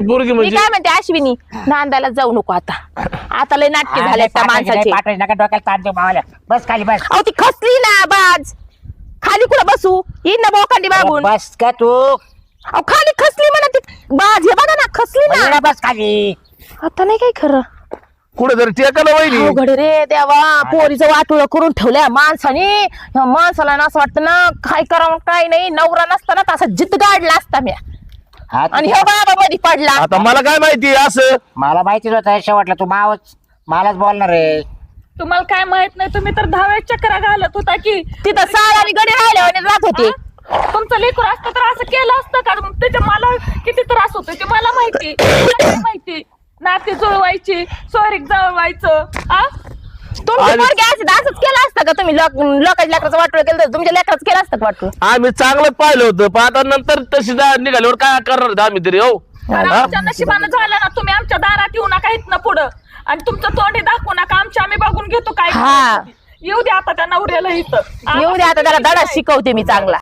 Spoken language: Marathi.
पोरगी मी म्हणजे काय म्हणते अश्विनी नांदायला जाऊ नको आता लय नाटके झाले त्या माणसाचे पाठवायचे नका डोक्याला ताण देऊ मावाल्या बस खाली बस अहो ती खसली ना बाज खाली कुठं बसू येईन ना बोकांडी मागून बस का तू अहो खाली खसली म्हणा ती बाज हे बघा ना खसली ना म्हणलं ना बस खाली आता नाही काय खरं कुठे जर टेकाला वहिनी अवघड रे देवा पोरीचं वाटोळं करून ठेवलंय माणसाने ह्या माणसाला ना असं वाटतं ना काय करावं काय नाही नवरा नसताना तसा जित गाडला असता मी आणि ह्या बाबा मध्ये पडला आता मला काय माहिती असं मला माहितीच होतं शेवटला तू मावच मलाच बोलणार रे तुम्हाला काय माहित नाही तुम्ही तर 10 वेळा चक्रा घालत होता की तिथं साल आणि गडी राहिल्यावर जात होते तुमचं लेकरू असतं तर असं केलं असतं का मग त्याच्या मला किती त्रास होतो ते मला माहिती मला काय माहिती नाते जुळवायची सोयरीक जुळवायचं आ तुमची पोरगी असंच केलं असतं का तुम्ही लोकांच्या लेकराचं वाटोळं केलं तर तुमच्या लेकराचं केलं असतं का वाटोळं आम्ही चांगलं पाहिलं होतं पण आता नंतर तशी निघाल्यावर काय करणार आम्ही तरी हो आमच्या नशिबानं झालं ना तुम्ही आमच्या दारात येऊ नका इथनं पुढं आणि तुमचं तोंडी दाखवू नका आमच्या आम्ही बघून घेतो काय हा. येऊ द्या आता त्या नवऱ्याला इथं येऊ दे आता त्याला धडा शिकवते मी चांगला